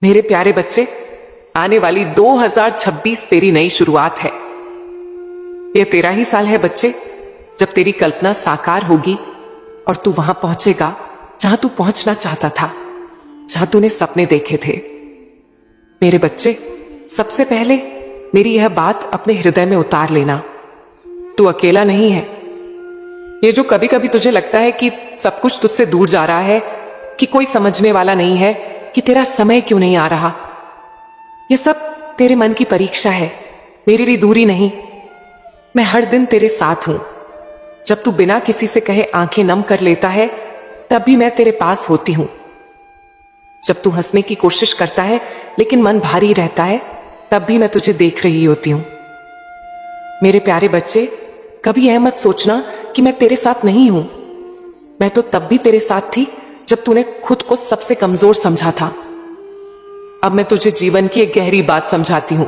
मेरे प्यारे बच्चे, आने वाली 2026 तेरी नई शुरुआत है। यह तेरा ही साल है बच्चे, जब तेरी कल्पना साकार होगी और तू वहां पहुंचेगा जहां तू पहुंचना चाहता था, जहां तूने सपने देखे थे। मेरे बच्चे, सबसे पहले मेरी यह बात अपने हृदय में उतार लेना, तू अकेला नहीं है। ये जो कभी कभी तुझे लगता है कि सब कुछ तुझसे दूर जा रहा है, कि कोई समझने वाला नहीं है, कि तेरा समय क्यों नहीं आ रहा, यह सब तेरे मन की परीक्षा है, मेरे लिए दूरी नहीं। मैं हर दिन तेरे साथ हूं। जब तू बिना किसी से कहे आंखें नम कर लेता है, तब भी मैं तेरे पास होती हूं। जब तू हंसने की कोशिश करता है लेकिन मन भारी रहता है, तब भी मैं तुझे देख रही होती हूं। मेरे प्यारे बच्चे, कभी यह मत सोचना कि मैं तेरे साथ नहीं हूं। मैं तो तब भी तेरे साथ थी जब तूने खुद को सबसे कमजोर समझा था। अब मैं तुझे जीवन की एक गहरी बात समझाती हूं।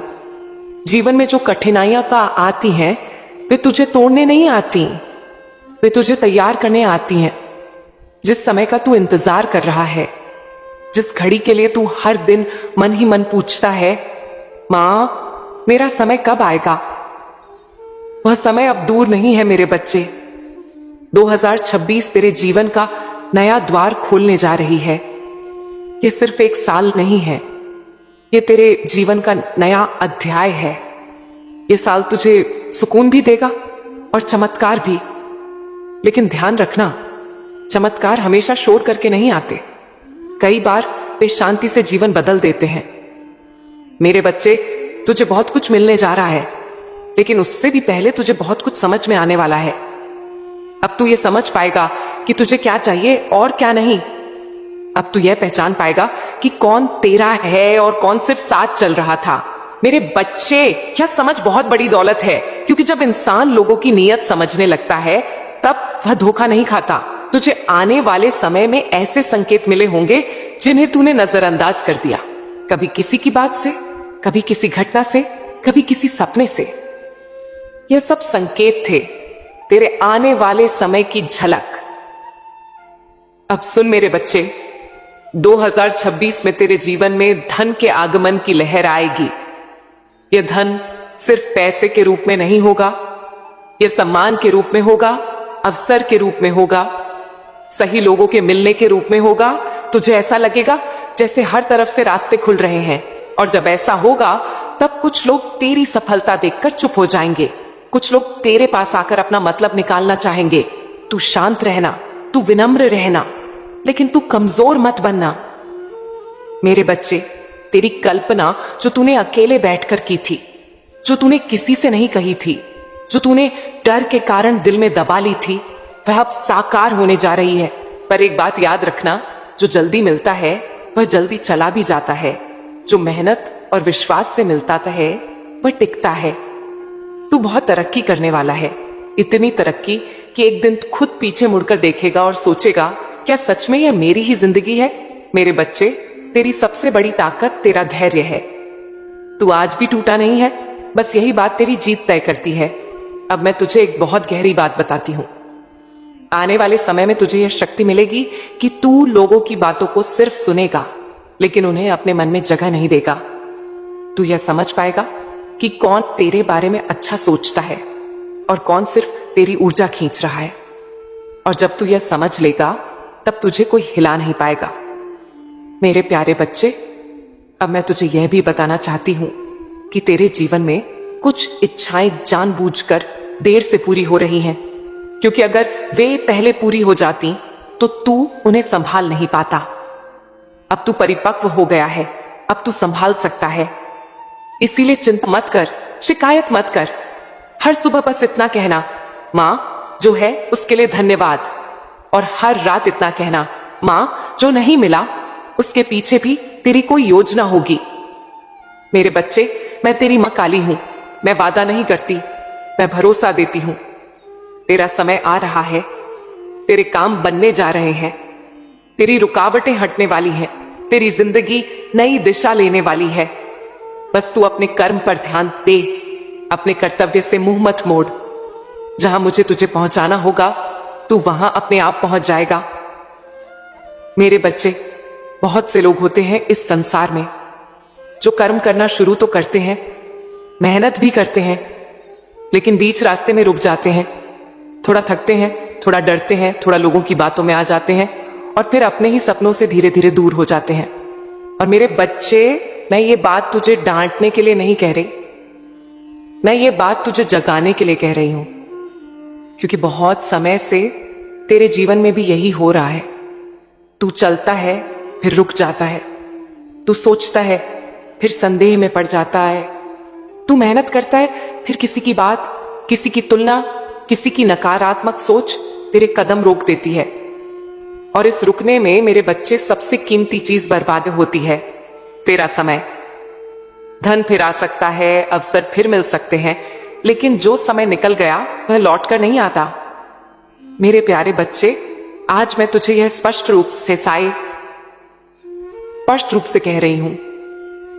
जीवन में जो कठिनाइयां का आती हैं, वे तुझे तोड़ने नहीं आती, वे तुझे तैयार करने आती हैं। जिस समय का तू इंतजार कर रहा है, जिस घड़ी के लिए तू हर दिन मन ही मन पूछता है, मां मेरा समय कब आएगा, वह समय अब दूर नहीं है मेरे बच्चे। 2026 तेरे जीवन का नया द्वार खोलने जा रही है। यह सिर्फ एक साल नहीं है, यह तेरे जीवन का नया अध्याय है। यह साल तुझे सुकून भी देगा और चमत्कार भी। लेकिन ध्यान रखना, चमत्कार हमेशा शोर करके नहीं आते। कई बार वे शांति से जीवन बदल देते हैं। मेरे बच्चे, तुझे बहुत कुछ मिलने जा रहा है, लेकिन उससे भी पहले तुझे बहुत कुछ समझ में आने वाला है। अब तू ये समझ पाएगा कि तुझे क्या चाहिए और क्या नहीं। अब तू यह पहचान पाएगा कि कौन तेरा है और कौन सिर्फ साथ चल रहा था। मेरे बच्चे, यह समझ बहुत बड़ी दौलत है, क्योंकि जब इंसान लोगों की नीयत समझने लगता है, तब वह धोखा नहीं खाता। तुझे आने वाले समय में ऐसे संकेत मिले होंगे जिन्हें तूने नजरअंदाज कर दिया, कभी किसी की बात से, कभी किसी घटना से, कभी किसी सपने से। यह सब संकेत थे, तेरे आने वाले समय की झलक। अब सुन मेरे बच्चे, 2026 में तेरे जीवन में धन के आगमन की लहर आएगी। यह धन सिर्फ पैसे के रूप में नहीं होगा, यह सम्मान के रूप में होगा, अवसर के रूप में होगा, सही लोगों के मिलने के रूप में होगा। तुझे ऐसा लगेगा जैसे हर तरफ से रास्ते खुल रहे हैं। और जब ऐसा होगा, तब कुछ लोग तेरी सफलता देखकर चुप हो जाएंगे, कुछ लोग तेरे पास आकर अपना मतलब निकालना चाहेंगे। तू शांत रहना, तू विनम्र रहना, लेकिन तू कमजोर मत बनना। मेरे बच्चे, तेरी कल्पना जो तूने अकेले बैठकर की थी, जो तूने किसी से नहीं कही थी, जो तूने डर के कारण दिल में दबा ली थी, वह अब साकार होने जा रही है। पर एक बात याद रखना, जो जल्दी मिलता है वह जल्दी चला भी जाता है, जो मेहनत और विश्वास से मिलता है वह टिकता है। तू बहुत तरक्की करने वाला है, इतनी तरक्की कि एक दिन खुद पीछे मुड़कर देखेगा और सोचेगा, क्या सच में यह मेरी ही जिंदगी है। मेरे बच्चे, तेरी सबसे बड़ी ताकत तेरा धैर्य है। तू आज भी टूटा नहीं है, बस यही बात तेरी जीत तय करती है। अब मैं तुझे एक बहुत गहरी बात बताती हूं। आने वाले समय में तुझे यह शक्ति मिलेगी कि तू लोगों की बातों को सिर्फ सुनेगा, लेकिन उन्हें अपने मन में जगह नहीं देगा। तू यह समझ पाएगा कि कौन तेरे बारे में अच्छा सोचता है और कौन सिर्फ तेरी ऊर्जा खींच रहा है। और जब तू यह समझ लेगा, तब तुझे कोई हिला नहीं पाएगा। मेरे प्यारे बच्चे, अब मैं तुझे यह भी बताना चाहती हूं कि तेरे जीवन में कुछ इच्छाएं जानबूझकर देर से पूरी हो रही हैं, क्योंकि अगर वे पहले पूरी हो जाती तो तू उन्हें संभाल नहीं पाता। अब तू परिपक्व हो गया है, अब तू संभाल सकता है। इसीलिए चिंता मत कर, शिकायत मत कर। हर सुबह बस इतना कहना, मां जो है उसके लिए धन्यवाद। और हर रात इतना कहना, मां जो नहीं मिला उसके पीछे भी तेरी कोई योजना होगी। मेरे बच्चे, मैं तेरी मां काली हूं। मैं वादा नहीं करती, मैं भरोसा देती हूं। तेरा समय आ रहा है, तेरे काम बनने जा रहे हैं, तेरी रुकावटें हटने वाली हैं, तेरी जिंदगी नई दिशा लेने वाली है। बस तू अपने कर्म पर ध्यान दे, अपने कर्तव्य से मुंह मत मोड़। जहां मुझे तुझे पहुंचाना होगा, तू वहां अपने आप पहुंच जाएगा। मेरे बच्चे, बहुत से लोग होते हैं इस संसार में जो कर्म करना शुरू तो करते हैं, मेहनत भी करते हैं, लेकिन बीच रास्ते में रुक जाते हैं, थोड़ा थकते हैं, थोड़ा डरते हैं, थोड़ा लोगों की बातों में आ जाते हैं और फिर अपने ही सपनों से धीरे धीरे दूर हो जाते हैं। और मेरे बच्चे, मैं ये बात तुझे डांटने के लिए नहीं कह रही, मैं ये बात तुझे जगाने के लिए कह रही हूं, क्योंकि बहुत समय से तेरे जीवन में भी यही हो रहा है। तू चलता है फिर रुक जाता है, तू सोचता है फिर संदेह में पड़ जाता है, तू मेहनत करता है फिर किसी की बात, किसी की तुलना, किसी की नकारात्मक सोच तेरे कदम रोक देती है। और इस रुकने में मेरे बच्चे सबसे कीमती चीज बर्बाद होती है, तेरा समय। धन फिर आ सकता है, अवसर फिर मिल सकते हैं, लेकिन जो समय निकल गया वह लौट कर नहीं आता। मेरे प्यारे बच्चे, आज मैं तुझे यह स्पष्ट रूप से कह रही हूं,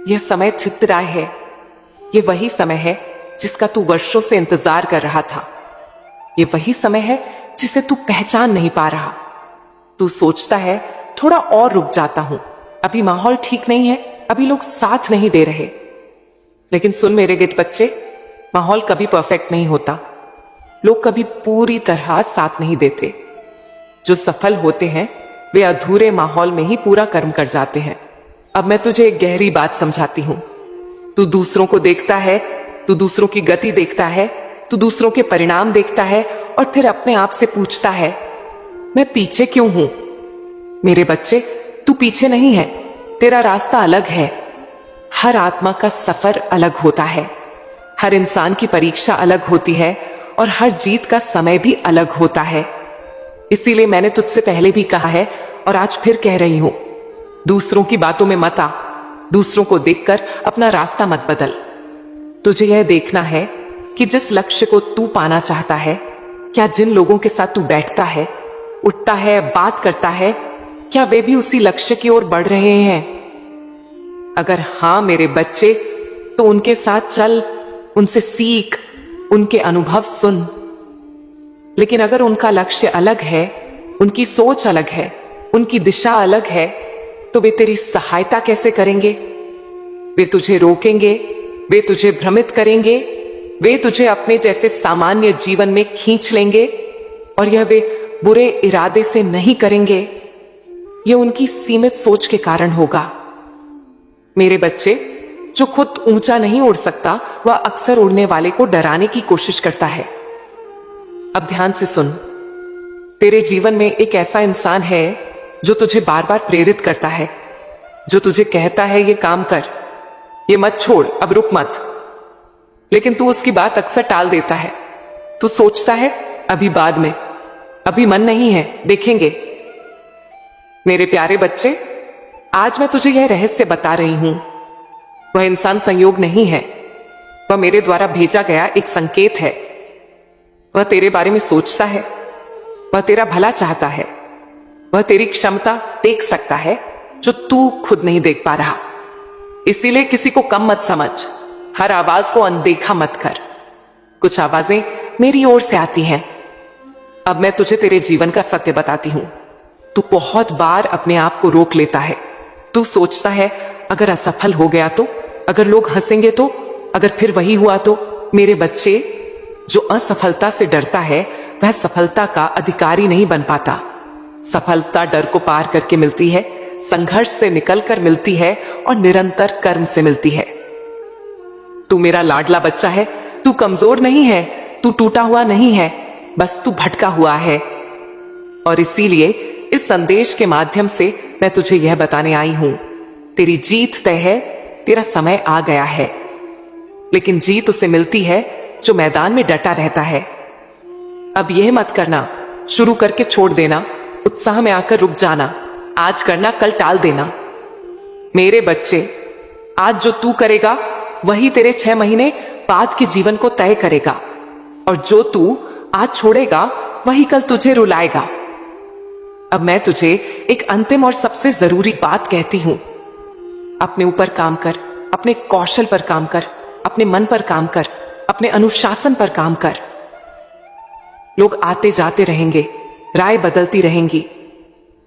यह समय छितराय है। यह वही समय है जिसका तू वर्षों से इंतजार कर रहा था। यह वही समय है जिसे तू पहचान नहीं पा रहा। तू सोचता है थोड़ा और रुक जाता हूं, अभी माहौल ठीक नहीं है, अभी लोग साथ नहीं दे रहे। लेकिन सुन मेरे गिद्ध बच्चे, माहौल कभी परफेक्ट नहीं होता, लोग कभी पूरी तरह साथ नहीं देते। जो सफल होते हैं वे अधूरे माहौल में ही पूरा कर्म कर जाते हैं। अब मैं तुझे एक गहरी बात समझाती हूं। तू दूसरों को देखता है, तू दूसरों की गति देखता है, तू दूसरों के परिणाम देखता है और फिर अपने आप से पूछता है, मैं पीछे क्यों हूं? मेरे बच्चे, तू पीछे नहीं है, तेरा रास्ता अलग है। हर आत्मा का सफर अलग होता है, हर इंसान की परीक्षा अलग होती है और हर जीत का समय भी अलग होता है। इसीलिए मैंने तुझसे पहले भी कहा है और आज फिर कह रही हूं, दूसरों की बातों में मत आ, दूसरों को देखकर अपना रास्ता मत बदल। तुझे यह देखना है कि जिस लक्ष्य को तू पाना चाहता है, क्या जिन लोगों के साथ तू बैठता है, उठता है, बात करता है, क्या वे भी उसी लक्ष्य की ओर बढ़ रहे हैं? अगर हां मेरे बच्चे, तो उनके साथ चल, उनसे सीख, उनके अनुभव सुन। लेकिन अगर उनका लक्ष्य अलग है, उनकी सोच अलग है, उनकी दिशा अलग है, तो वे तेरी सहायता कैसे करेंगे? वे तुझे रोकेंगे, वे तुझे भ्रमित करेंगे, वे तुझे अपने जैसे सामान्य जीवन में खींच लेंगे और यह वे बुरे इरादे से नहीं करेंगे, यह उनकी सीमित सोच के कारण होगा। मेरे बच्चे, जो खुद ऊंचा नहीं उड़ सकता वह अक्सर उड़ने वाले को डराने की कोशिश करता है। अब ध्यान से सुन, तेरे जीवन में एक ऐसा इंसान है जो तुझे बार बार प्रेरित करता है, जो तुझे कहता है ये काम कर, ये मत छोड़, अब रुक मत। लेकिन तू उसकी बात अक्सर टाल देता है। तू सोचता है अभी बाद में, अभी मन नहीं है, देखेंगे। मेरे प्यारे बच्चे, आज मैं तुझे यह रहस्य बता रही हूं। वह इंसान संयोग नहीं है, वह मेरे द्वारा भेजा गया एक संकेत है। वह तेरे बारे में सोचता है, वह तेरा भला चाहता है, वह तेरी क्षमता देख सकता है जो तू खुद नहीं देख पा रहा। इसीलिए किसी को कम मत समझ, हर आवाज को अनदेखा मत कर। कुछ आवाजें मेरी ओर से आती हैं। अब मैं तुझे तेरे जीवन का सत्य बताती हूं। तू बहुत बार अपने आप को रोक लेता है। तू सोचता है अगर असफल हो गया तो, अगर लोग हंसेंगे तो, अगर फिर वही हुआ तो। मेरे बच्चे, जो असफलता से डरता है वह सफलता का अधिकारी नहीं बन पाता। सफलता डर को पार करके मिलती है, संघर्ष से निकलकर मिलती है और निरंतर कर्म से मिलती है। तू मेरा लाडला बच्चा है, तू कमजोर नहीं है, तू टूटा हुआ नहीं है, बस तू भटका हुआ है। और इसीलिए इस संदेश के माध्यम से मैं तुझे यह बताने आई हूं, तेरी जीत तय है, तेरा समय आ गया है। लेकिन जीत उसे मिलती है जो मैदान में डटा रहता है। अब यह मत करना, शुरू करके छोड़ देना, उत्साह में आकर रुक जाना, आज करना कल टाल देना। मेरे बच्चे, आज जो तू करेगा वही तेरे 6 महीने बाद के जीवन को तय करेगा, और जो तू आज छोड़ेगा वही कल तुझे रुलाएगा। अब मैं तुझे एक अंतिम और सबसे जरूरी बात कहती हूं, अपने ऊपर काम कर, अपने कौशल पर काम कर, अपने मन पर काम कर, अपने अनुशासन पर काम कर। लोग आते जाते रहेंगे, राय बदलती रहेंगी,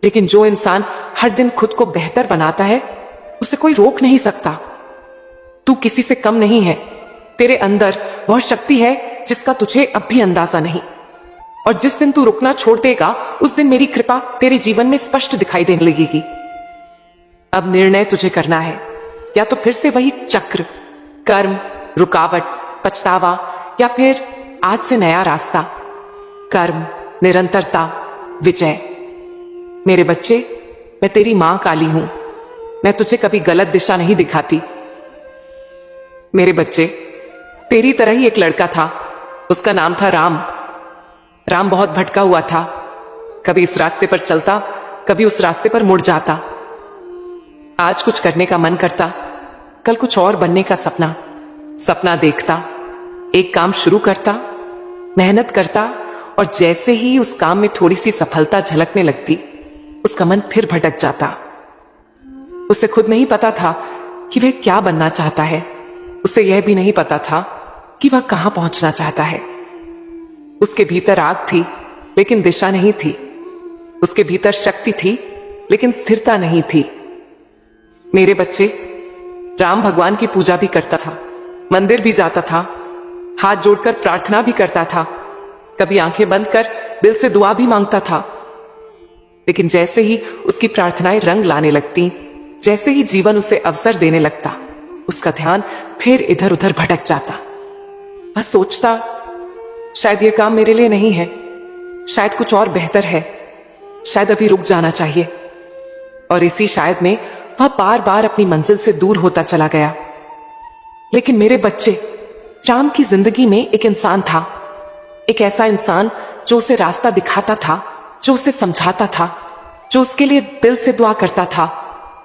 लेकिन जो इंसान हर दिन खुद को बेहतर बनाता है उसे कोई रोक नहीं सकता। तू किसी से कम नहीं है। तेरे अंदर वह शक्ति है जिसका तुझे अब भी अंदाजा नहीं। और जिस दिन तू रुकना छोड़ देगा उस दिन मेरी कृपा तेरे जीवन में स्पष्ट दिखाई देने लगेगी। अब निर्णय तुझे करना है, या तो फिर से वही चक्र, कर्म, रुकावट, पछतावा, या फिर आज से नया रास्ता, कर्म, निरंतरता, विजय। मेरे बच्चे, मैं तेरी मां काली हूं। मैं तुझे कभी गलत दिशा नहीं दिखाती। मेरे बच्चे, तेरी तरह ही एक लड़का था। उसका नाम था राम। राम बहुत भटका हुआ था। कभी इस रास्ते पर चलता, कभी उस रास्ते पर मुड़ जाता। आज कुछ करने का मन करता, कल कुछ और बनने का सपना देखता। एक काम शुरू करता, मेहनत करता, और जैसे ही उस काम में थोड़ी सी सफलता झलकने लगती, उसका मन फिर भटक जाता। उसे खुद नहीं पता था कि वह क्या बनना चाहता है। उसे यह भी नहीं पता था कि वह कहां पहुंचना चाहता है। उसके भीतर आग थी लेकिन दिशा नहीं थी। उसके भीतर शक्ति थी लेकिन स्थिरता नहीं थी। मेरे बच्चे, राम भगवान की पूजा भी करता था, मंदिर भी जाता था, हाथ जोड़कर प्रार्थना भी करता था, कभी आंखें बंद कर दिल से दुआ भी मांगता था। लेकिन जैसे ही उसकी प्रार्थनाएं रंग लाने लगती, जैसे ही जीवन उसे अवसर देने लगता, उसका ध्यान फिर इधर उधर भटक जाता। वह सोचता, शायद यह काम मेरे लिए नहीं है, शायद कुछ और बेहतर है, शायद अभी रुक जाना चाहिए। और इसी शायद में वह बार बार अपनी मंजिल से दूर होता चला गया। लेकिन मेरे बच्चे, राम की जिंदगी में एक इंसान था, एक ऐसा इंसान जो उसे रास्ता दिखाता था, जो उसे समझाता था, जो उसके लिए दिल से दुआ करता था,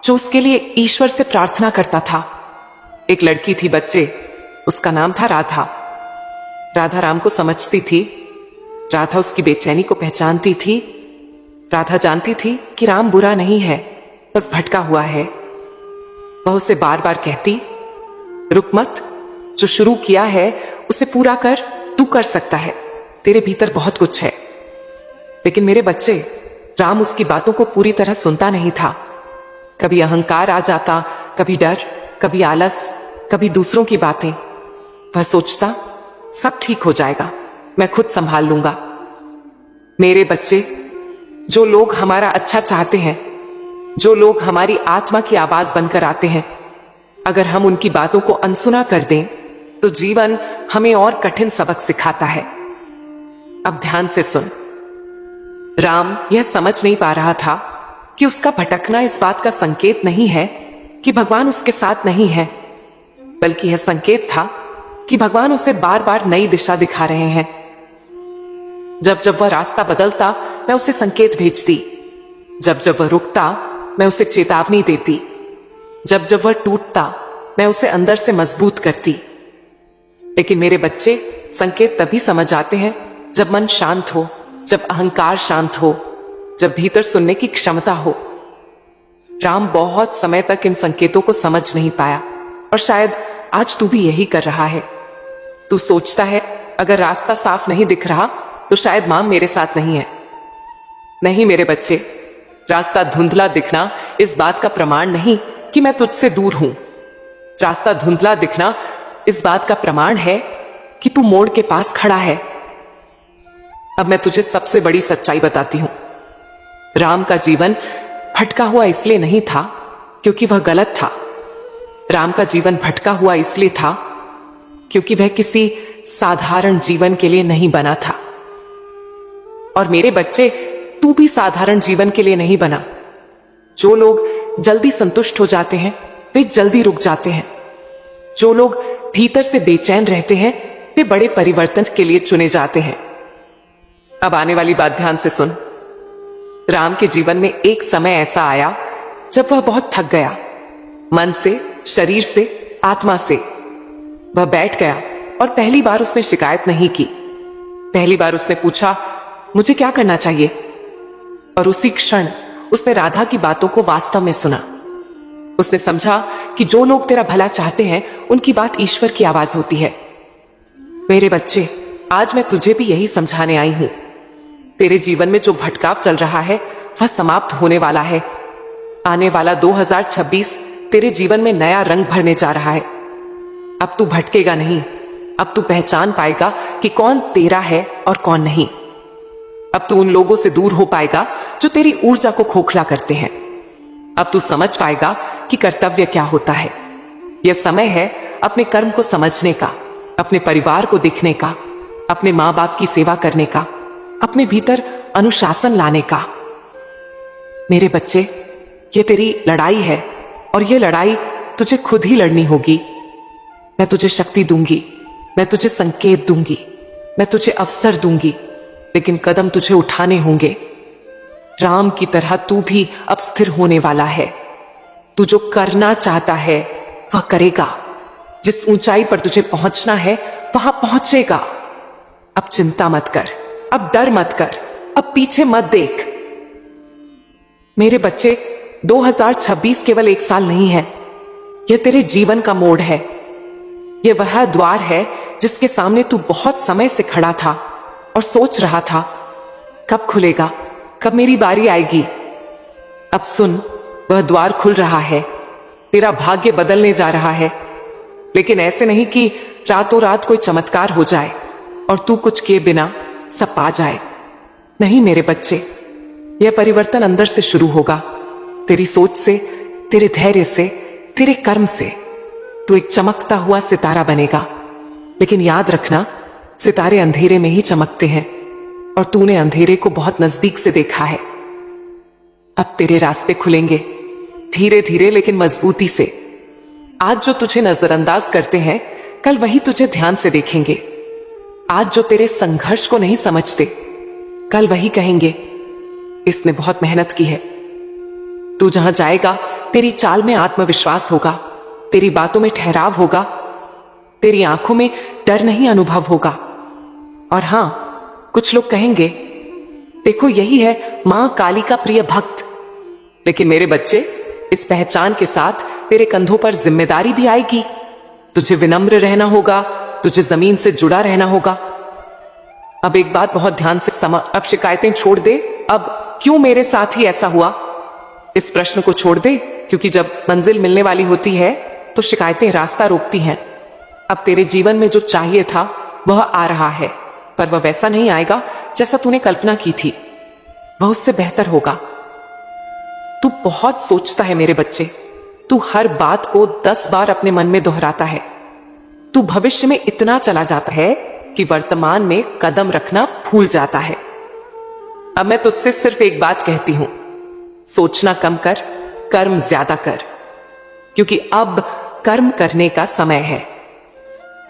जो उसके लिए ईश्वर से प्रार्थना करता था। एक लड़की थी बच्चे, उसका नाम था राधा। राधा राम को समझती थी, राधा उसकी बेचैनी को पहचानती थी। राधा जानती थी कि राम बुरा नहीं है, बस भटका हुआ है। वह उसे बार बार कहती, रुक मत, जो शुरू किया है उसे पूरा कर, तू कर सकता है, तेरे भीतर बहुत कुछ है। लेकिन मेरे बच्चे, राम उसकी बातों को पूरी तरह सुनता नहीं था। कभी अहंकार आ जाता, कभी डर, कभी आलस, कभी दूसरों की बातें। वह सोचता, सब ठीक हो जाएगा, मैं खुद संभाल लूंगा। मेरे बच्चे, जो लोग हमारा अच्छा चाहते हैं, जो लोग हमारी आत्मा की आवाज बनकर आते हैं, अगर हम उनकी बातों को अनसुना कर दें तो जीवन हमें और कठिन सबक सिखाता है। अब ध्यान से सुन। राम यह समझ नहीं पा रहा था कि उसका भटकना इस बात का संकेत नहीं है कि भगवान उसके साथ नहीं है, बल्कि यह संकेत था कि भगवान उसे बार बार नई दिशा दिखा रहे हैं। जब जब वह रास्ता बदलता, मैं उसे संकेत भेजती। जब जब वह रुकता, मैं उसे चेतावनी देती। जब जब वह टूटता, मैं उसे अंदर से मजबूत करती। लेकिन मेरे बच्चे, संकेत तभी समझ आते हैं जब मन शांत हो, जब अहंकार शांत हो, जब भीतर सुनने की क्षमता हो। राम बहुत समय तक इन संकेतों को समझ नहीं पाया, और शायद आज तू भी यही कर रहा है। तू सोचता है, अगर रास्ता साफ नहीं दिख रहा तो शायद मां मेरे साथ नहीं है। नहीं मेरे बच्चे, रास्ता धुंधला दिखना इस बात का प्रमाण नहीं कि मैं तुझसे दूर हूं। रास्ता धुंधला दिखना इस बात का प्रमाण है कि तू मोड़ के पास खड़ा है। अब मैं तुझे सबसे बड़ी सच्चाई बताती हूं। राम का जीवन भटका हुआ इसलिए नहीं था क्योंकि वह गलत था। राम का जीवन भटका हुआ इसलिए था क्योंकि वह किसी साधारण जीवन के लिए नहीं बना था। और मेरे बच्चे, तू भी साधारण जीवन के लिए नहीं बना। जो लोग जल्दी संतुष्ट हो जाते हैं, वे जल्दी रुक जाते हैं। जो लोग भीतर से बेचैन रहते हैं, वे बड़े परिवर्तन के लिए चुने जाते हैं। अब आने वाली बात ध्यान से सुन। राम के जीवन में एक समय ऐसा आया जब वह बहुत थक गया, मन से, शरीर से, आत्मा से। वह बैठ गया और पहली बार उसने शिकायत नहीं की। पहली बार उसने पूछा, मुझे क्या करना चाहिए? और उसी क्षण उसने राधा की बातों को वास्तव में सुना। उसने समझा कि जो लोग तेरा भला चाहते हैं, उनकी बात ईश्वर की आवाज होती है। मेरे बच्चे, आज मैं तुझे भी यही समझाने आई हूं। तेरे जीवन में जो भटकाव चल रहा है, वह समाप्त होने वाला है। आने वाला 2026 तेरे जीवन में नया रंग भरने जा रहा है। अब तू भटकेगा नहीं। अब तू पहचान पाएगा कि कौन तेरा है और कौन नहीं। अब तू उन लोगों से दूर हो पाएगा जो तेरी ऊर्जा को खोखला करते हैं। अब तू समझ पाएगा कि कर्तव्य क्या होता है। यह समय है अपने कर्म को समझने का, अपने परिवार को देखने का, अपने माँ बाप की सेवा करने का, अपने भीतर अनुशासन लाने का। मेरे बच्चे, ये तेरी लड़ाई है और ये लड़ाई तुझे खुद ही लड़नी होगी। मैं तुझे शक्ति दूंगी, मैं तुझे संकेत दूंगी, मैं तुझे अवसर दूंगी, लेकिन कदम तुझे उठाने होंगे। राम की तरह तू भी अब स्थिर होने वाला है। तू जो करना चाहता है वह करेगा। जिस ऊंचाई पर तुझे पहुंचना है वहां पहुंचेगा। अब चिंता मत कर, अब डर मत कर, अब पीछे मत देख। मेरे बच्चे, 2026 केवल एक साल नहीं है, यह तेरे जीवन का मोड़ है। यह वह द्वार है जिसके सामने तू बहुत समय से खड़ा था और सोच रहा था, कब खुलेगा, कब मेरी बारी आएगी। अब सुन, वह द्वार खुल रहा है। तेरा भाग्य बदलने जा रहा है, लेकिन ऐसे नहीं कि रातों रात कोई चमत्कार हो जाए और तू कुछ किए बिना सब पा जाए। नहीं मेरे बच्चे, यह परिवर्तन अंदर से शुरू होगा, तेरी सोच से, तेरे धैर्य से, तेरे कर्म से। तू एक चमकता हुआ सितारा बनेगा। लेकिन याद रखना, सितारे अंधेरे में ही चमकते हैं और तूने अंधेरे को बहुत नजदीक से देखा है। अब तेरे रास्ते खुलेंगे, धीरे धीरे लेकिन मजबूती से। आज जो तुझे नजरअंदाज करते हैं, कल वही तुझे ध्यान से देखेंगे। आज जो तेरे संघर्ष को नहीं समझते, कल वही कहेंगे, इसने बहुत मेहनत की है। तू जहां जाएगा, तेरी चाल में आत्मविश्वास होगा, तेरी बातों में ठहराव होगा, तेरी आंखों में डर नहीं अनुभव होगा। और हां, कुछ लोग कहेंगे, देखो यही है मां काली का प्रिय भक्त। लेकिन मेरे बच्चे, इस पहचान के साथ तेरे कंधों पर जिम्मेदारी भी आएगी। तुझे विनम्र रहना होगा, तुझे जमीन से जुड़ा रहना होगा। अब एक बात बहुत ध्यान से समझ, अब शिकायतें छोड़ दे। अब क्यों मेरे साथ ही ऐसा हुआ, इस प्रश्न को छोड़ दे, क्योंकि जब मंजिल मिलने वाली होती है तो शिकायतें रास्ता रोकती हैं। अब तेरे जीवन में जो चाहिए था वह आ रहा है, पर वह वैसा नहीं आएगा जैसा तूने कल्पना की थी। वह उससे बेहतर होगा। तू बहुत सोचता है मेरे बच्चे, तू हर बात को 10 बार अपने मन में दोहराता है। तू भविष्य में इतना चला जाता है कि वर्तमान में कदम रखना भूल जाता है। अब मैं तुझसे सिर्फ एक बात कहती हूं, सोचना कम कर, कर्म ज्यादा कर, क्योंकि अब कर्म करने का समय है।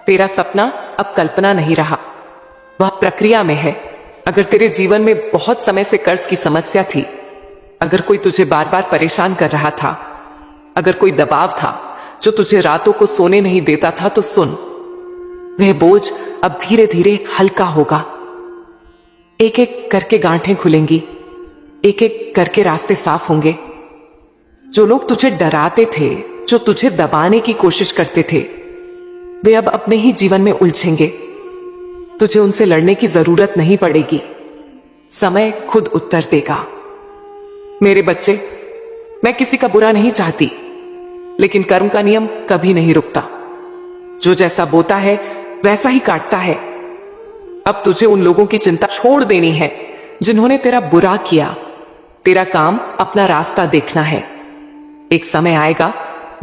तेरा सपना अब कल्पना नहीं रहा, वह प्रक्रिया में है। अगर तेरे जीवन में बहुत समय से कर्ज की समस्या थी, अगर कोई तुझे बार बार परेशान कर रहा था, अगर कोई दबाव था जो तुझे रातों को सोने नहीं देता था, तो सुन, वह बोझ अब धीरे धीरे हल्का होगा। एक एक करके गांठें खुलेंगी, एक एक करके रास्ते साफ होंगे। जो लोग तुझे डराते थे, जो तुझे दबाने की कोशिश करते थे, वे अब अपने ही जीवन में उलझेंगे। तुझे उनसे लड़ने की जरूरत नहीं पड़ेगी, समय खुद उत्तर देगा। मेरे बच्चे, मैं किसी का बुरा नहीं चाहती, लेकिन कर्म का नियम कभी नहीं रुकता। जो जैसा बोता है वैसा ही काटता है। अब तुझे उन लोगों की चिंता छोड़ देनी है जिन्होंने तेरा बुरा किया। तेरा काम अपना रास्ता देखना है। एक समय आएगा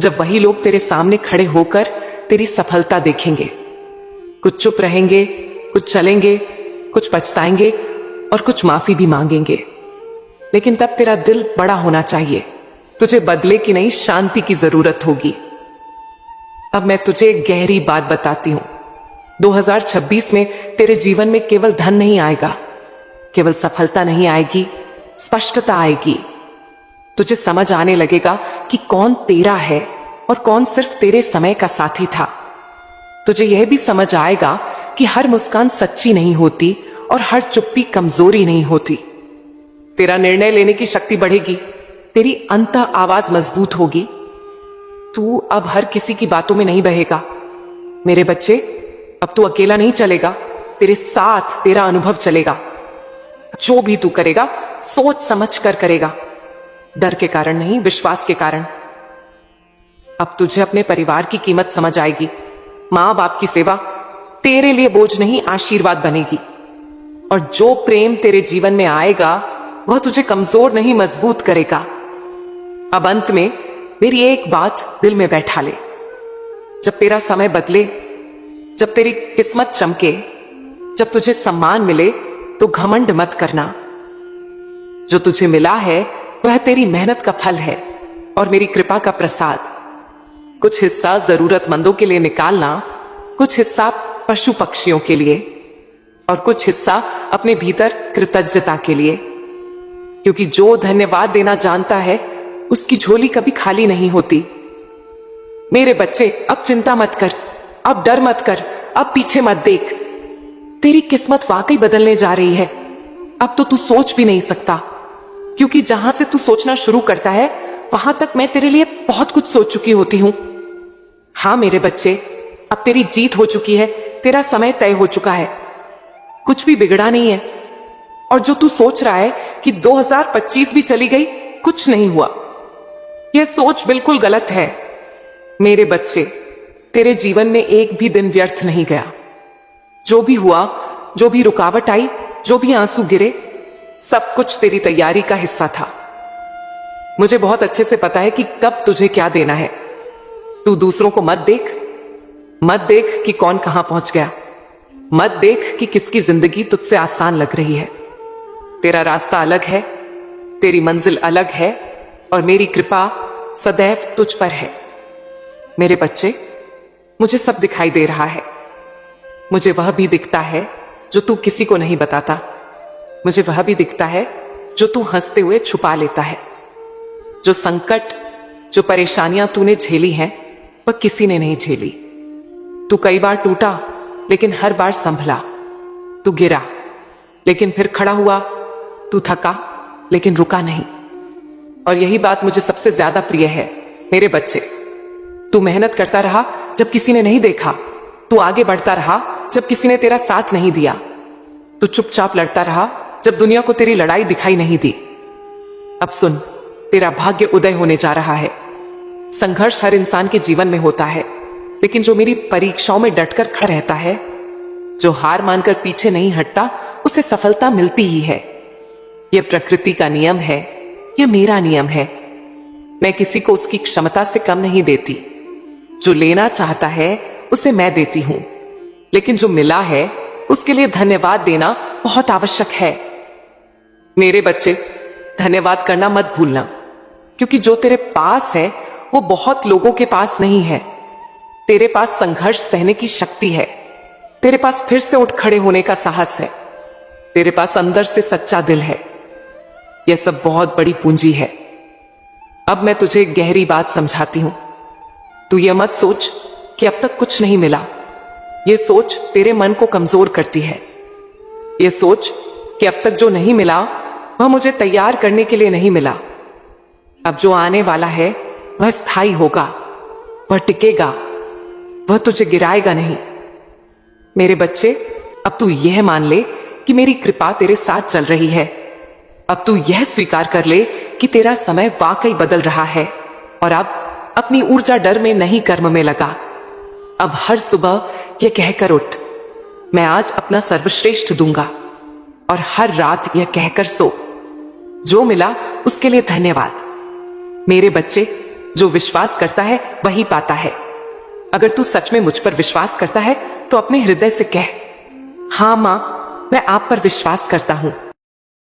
जब वही लोग तेरे सामने खड़े होकर तेरी सफलता देखेंगे। कुछ चुप रहेंगे, कुछ चलेंगे, कुछ पछताएंगे और कुछ माफी भी मांगेंगे। लेकिन तब तेरा दिल बड़ा होना चाहिए। तुझे बदले की नहीं, शांति की जरूरत होगी। अब मैं तुझे एक गहरी बात बताती हूं। 2026 में तेरे जीवन में केवल धन नहीं आएगा, केवल सफलता नहीं आएगी, स्पष्टता आएगी। तुझे समझ आने लगेगा कि कौन तेरा है और कौन सिर्फ तेरे समय का साथी था। तुझे यह भी समझ आएगा कि हर मुस्कान सच्ची नहीं होती और हर चुप्पी कमजोरी नहीं होती। तेरा निर्णय लेने की शक्ति बढ़ेगी, तेरी अंतः आवाज मजबूत होगी। तू अब हर किसी की बातों में नहीं बहेगा। मेरे बच्चे, अब तू अकेला नहीं चलेगा, तेरे साथ तेरा अनुभव चलेगा। जो भी तू करेगा, सोच समझ कर करेगा, डर के कारण नहीं, विश्वास के कारण। अब तुझे अपने परिवार की कीमत समझ आएगी। माँ बाप की सेवा तेरे लिए बोझ नहीं, आशीर्वाद बनेगी। और जो प्रेम तेरे जीवन में आएगा वह तुझे कमजोर नहीं, मजबूत करेगा। अब अंत में मेरी एक बात दिल में बैठा ले, जब तेरा समय बदले, जब तेरी किस्मत चमके, जब तुझे सम्मान मिले, तो घमंड मत करना। जो तुझे मिला है वह तेरी मेहनत का फल है और मेरी कृपा का प्रसाद। कुछ हिस्सा जरूरतमंदों के लिए निकालना, कुछ हिस्सा पशु पक्षियों के लिए और कुछ हिस्सा अपने भीतर कृतज्ञता के लिए। क्योंकि जो धन्यवाद देना जानता है उसकी झोली कभी खाली नहीं होती। मेरे बच्चे, अब चिंता मत कर, अब डर मत कर, अब पीछे मत देख। तेरी किस्मत वाकई बदलने जा रही है। अब तो तू सोच भी नहीं सकता, क्योंकि जहां से तू सोचना शुरू करता है वहां तक मैं तेरे लिए बहुत कुछ सोच चुकी होती हूं। हाँ मेरे बच्चे, अब तेरी जीत हो चुकी है, तेरा समय तय हो चुका है, कुछ भी बिगड़ा नहीं है। और जो तू सोच रहा है कि 2025 भी चली गई, कुछ नहीं हुआ, यह सोच बिल्कुल गलत है। मेरे बच्चे, तेरे जीवन में एक भी दिन व्यर्थ नहीं गया। जो भी हुआ, जो भी रुकावट आई, जो भी आंसू गिरे, सब कुछ तेरी तैयारी का हिस्सा था। मुझे बहुत अच्छे से पता है कि कब तुझे क्या देना है। तू दूसरों को मत देख कि कौन कहां पहुंच गया, मत देख कि किसकी जिंदगी तुझसे आसान लग रही है। तेरा रास्ता अलग है, तेरी मंजिल अलग है और मेरी कृपा सदैव तुझ पर है। मेरे बच्चे, मुझे सब दिखाई दे रहा है। मुझे वह भी दिखता है जो तू किसी को नहीं बताता। मुझे वह भी दिखता है जो तू हंसते हुए छुपा लेता है। जो संकट, जो परेशानियां तूने झेली हैं, वह किसी ने नहीं झेली। तू कई बार टूटा, लेकिन हर बार संभला। तू गिरा, लेकिन फिर खड़ा हुआ। तू थका, लेकिन रुका नहीं। और यही बात मुझे सबसे ज्यादा प्रिय है। मेरे बच्चे, तू मेहनत करता रहा जब किसी ने नहीं देखा। तू आगे बढ़ता रहा जब किसी ने तेरा साथ नहीं दिया। तू चुपचाप लड़ता रहा जब दुनिया को तेरी लड़ाई दिखाई नहीं दी। अब सुन, तेरा भाग्य उदय होने जा रहा है। संघर्ष हर इंसान के जीवन में होता है, लेकिन जो मेरी परीक्षाओं में डटकर खड़ा रहता है, जो हार मानकर पीछे नहीं हटता, उसे सफलता मिलती ही है। यह प्रकृति का नियम है, यह मेरा नियम है। मैं किसी को उसकी क्षमता से कम नहीं देती। जो लेना चाहता है उसे मैं देती हूं, लेकिन जो मिला है उसके लिए धन्यवाद देना बहुत आवश्यक है। मेरे बच्चे, धन्यवाद करना मत भूलना, क्योंकि जो तेरे पास है वो बहुत लोगों के पास नहीं है। तेरे पास संघर्ष सहने की शक्ति है, तेरे पास फिर से उठ खड़े होने का साहस है, तेरे पास अंदर से सच्चा दिल है। यह सब बहुत बड़ी पूंजी है। अब मैं तुझे एक गहरी बात समझाती हूं। तू यह मत सोच कि अब तक कुछ नहीं मिला। यह सोच तेरे मन को कमजोर करती है। यह सोच कि अब तक जो नहीं मिला वह मुझे तैयार करने के लिए नहीं मिला। अब जो आने वाला है वह स्थायी होगा, वह टिकेगा, वह तुझे गिराएगा नहीं। मेरे बच्चे, अब तू यह मान ले कि मेरी कृपा तेरे साथ चल रही है। अब तू यह स्वीकार कर ले कि तेरा समय वाकई बदल रहा है। और अब अपनी ऊर्जा डर में नहीं, कर्म में लगा। अब हर सुबह यह कहकर उठ, मैं आज अपना सर्वश्रेष्ठ दूंगा। और हर रात यह कहकर सो, जो मिला उसके लिए धन्यवाद। मेरे बच्चे, जो विश्वास करता है वही पाता है। अगर तू सच में मुझ पर विश्वास करता है तो अपने हृदय से कह, हाँ मां, मैं आप पर विश्वास करता हूं।